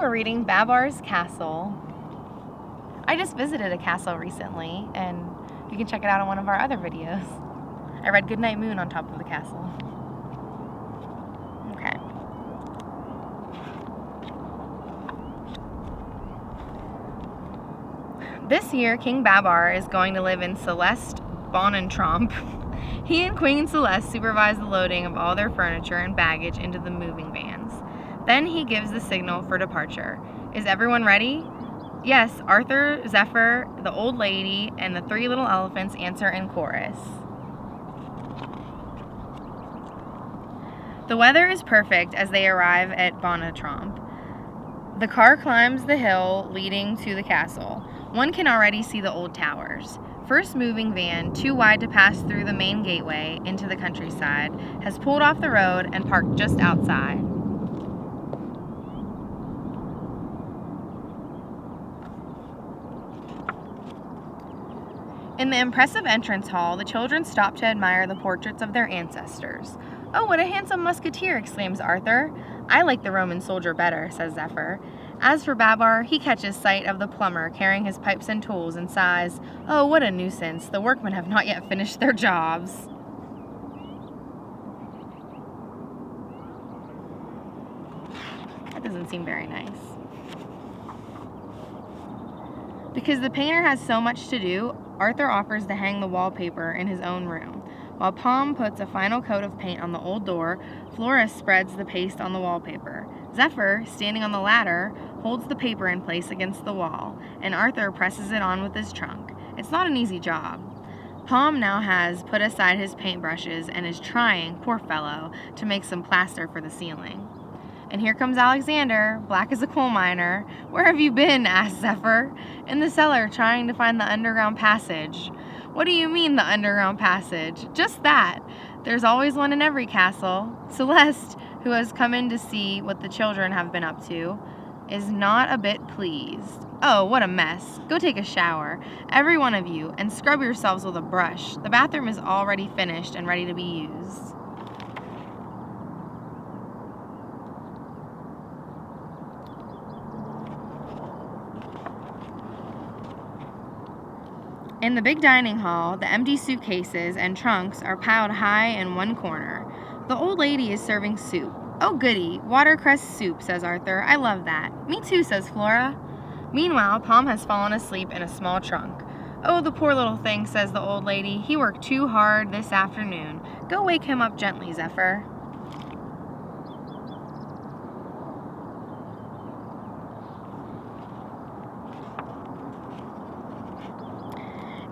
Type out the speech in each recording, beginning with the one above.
we're reading Babar's Castle. I just visited a castle recently, and you can check it out on one of our other videos. I read Goodnight Moon on top of the castle. Okay. This year, King Babar is going to live in Celeste Bonentramp. He and Queen Celeste supervise the loading of all their furniture and baggage into the moving vans. Then he gives the signal for departure. Is everyone ready? Yes, Arthur, Zephyr, the old lady, and the 3 little elephants answer in chorus. The weather is perfect as they arrive at Bonentramp. The car climbs the hill leading to the castle. One can already see the old towers. First moving van, too wide to pass through the main gateway into the countryside, has pulled off the road and parked just outside. In the impressive entrance hall, the children stop to admire the portraits of their ancestors. "Oh, what a handsome musketeer," exclaims Arthur. "I like the Roman soldier better," says Zephyr. As for Babar, he catches sight of the plumber carrying his pipes and tools and sighs, "Oh, what a nuisance. The workmen have not yet finished their jobs." That doesn't seem very nice. Because the painter has so much to do, Arthur offers to hang the wallpaper in his own room. While Palm puts a final coat of paint on the old door, Flora spreads the paste on the wallpaper. Zephyr, standing on the ladder, holds the paper in place against the wall, and Arthur presses it on with his trunk. It's not an easy job. Palm now has put aside his paintbrushes and is trying, poor fellow, to make some plaster for the ceiling. And here comes Alexander, black as a coal miner. "Where have you been?" asks Zephyr. "In the cellar, trying to find the underground passage." "What do you mean, the underground passage?" "Just that. There's always one in every castle." Celeste, who has come in to see what the children have been up to, is not a bit pleased. "Oh, what a mess. Go take a shower, every one of you, and scrub yourselves with a brush. The bathroom is already finished and ready to be used." In the big dining hall, the empty suitcases and trunks are piled high in one corner. The old lady is serving soup. "Oh, goody, watercress soup," says Arthur. "I love that." "Me too," says Flora. Meanwhile, Palm has fallen asleep in a small trunk. "Oh, the poor little thing," says the old lady. "He worked too hard this afternoon. Go wake him up gently, Zephyr."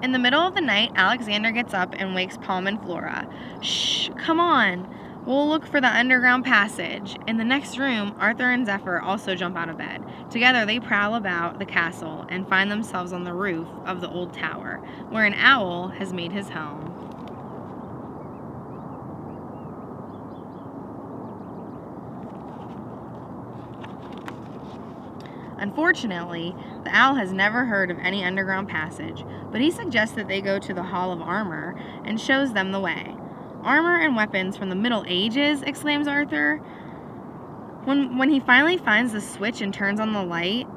In the middle of the night, Alexander gets up and wakes Palm and Flora. "Shh, come on. We'll look for the underground passage." In the next room, Arthur and Zephyr also jump out of bed. Together, they prowl about the castle and find themselves on the roof of the old tower, where an owl has made his home. Unfortunately, the owl has never heard of any underground passage, but he suggests that they go to the Hall of Armor and shows them the way. "Armor and weapons from the Middle Ages?" exclaims Arthur. When he finally finds the switch and turns on the light,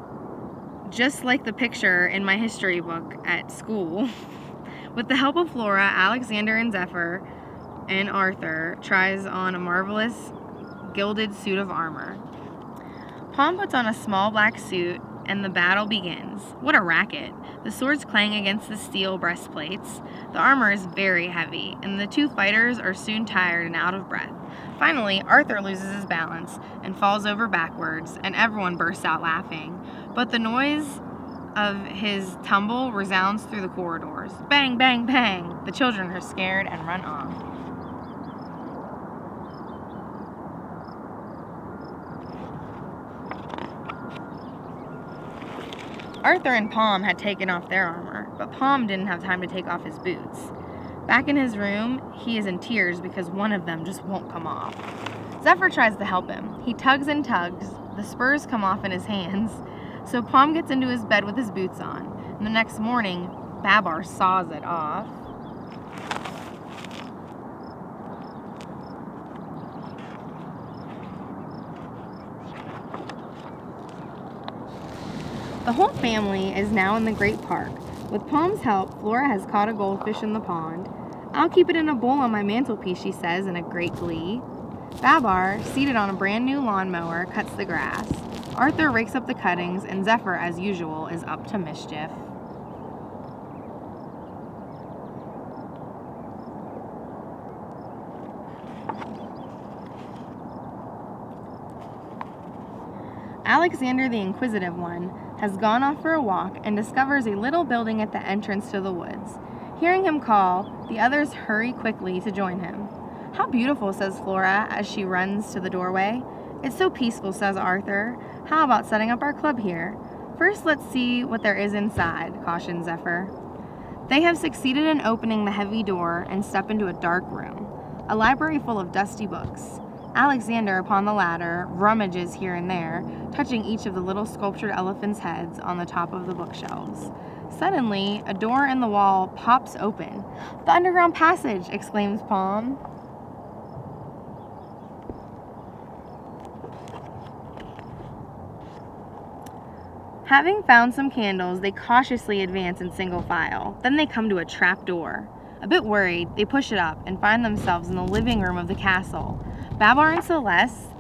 just like the picture in my history book at school. With the help of Flora, Alexander and Zephyr and Arthur tries on a marvelous gilded suit of armor. Palm puts on a small black suit, and the battle begins. What a racket. The swords clang against the steel breastplates. The armor is very heavy, and the 2 fighters are soon tired and out of breath. Finally, Arthur loses his balance and falls over backwards, and everyone bursts out laughing. But the noise of his tumble resounds through the corridors. Bang, bang, bang! The children are scared and run off. Arthur and Palm had taken off their armor, but Palm didn't have time to take off his boots. Back in his room, he is in tears because one of them just won't come off. Zephyr tries to help him. He tugs and tugs. The spurs come off in his hands. So Palm gets into his bed with his boots on. And the next morning, Babar saws it off. The whole family is now in the great park. With Palm's help, Flora has caught a goldfish in the pond. "I'll keep it in a bowl on my mantelpiece," she says in a great glee. Babar, seated on a brand new lawnmower, cuts the grass. Arthur rakes up the cuttings, and Zephyr, as usual, is up to mischief. Alexander, the inquisitive one, has gone off for a walk and discovers a little building at the entrance to the woods. Hearing him call, the others hurry quickly to join him. "How beautiful," says Flora as she runs to the doorway. "It's so peaceful," says Arthur. "How about setting up our club here?" "First, let's see what there is inside," cautions Zephyr. They have succeeded in opening the heavy door and step into a dark room, a library full of dusty books. Alexander, upon the ladder, rummages here and there, touching each of the little sculptured elephants' heads on the top of the bookshelves. Suddenly, a door in the wall pops open. "The underground passage!" exclaims Palm. Having found some candles, they cautiously advance in single file. Then they come to a trap door. A bit worried, they push it up and find themselves in the living room of the castle. Babar and Celeste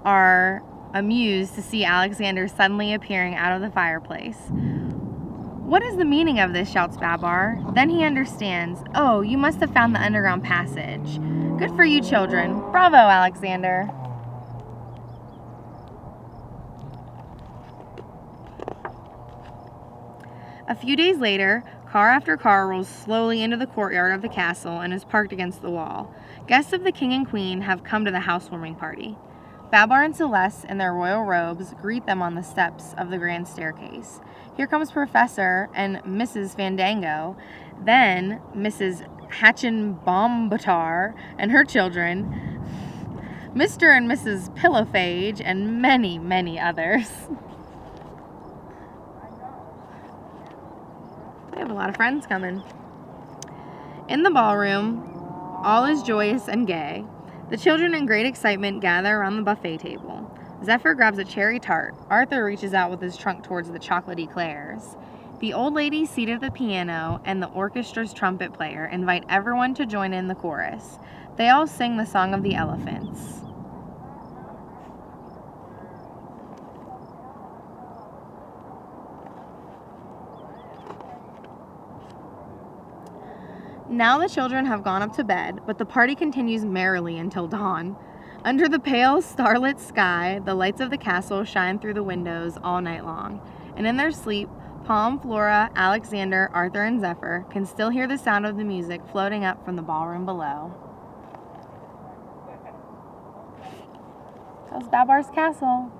are amused to see Alexander suddenly appearing out of the fireplace. "What is the meaning of this?" shouts Babar. Then he understands. "Oh, you must have found the underground passage. Good for you, children. Bravo, Alexander." A few days later, car after car rolls slowly into the courtyard of the castle and is parked against the wall. Guests of the king and queen have come to the housewarming party. Babar and Celeste, in their royal robes, greet them on the steps of the grand staircase. Here comes Professor and Mrs. Fandango, then Mrs. Hatchin-Bombatar and her children, Mr. and Mrs. Pillowphage, and many, many others. We have a lot of friends coming. In the ballroom, all is joyous and gay. The children in great excitement gather around the buffet table. Zephyr grabs a cherry tart. Arthur reaches out with his trunk towards the chocolate eclairs. The old lady seated at the piano and the orchestra's trumpet player invite everyone to join in the chorus. They all sing the song of the elephants. Now the children have gone up to bed, but the party continues merrily until dawn. Under the pale, starlit sky, the lights of the castle shine through the windows all night long. And in their sleep, Palm, Flora, Alexander, Arthur, and Zephyr can still hear the sound of the music floating up from the ballroom below. That was Babar's castle.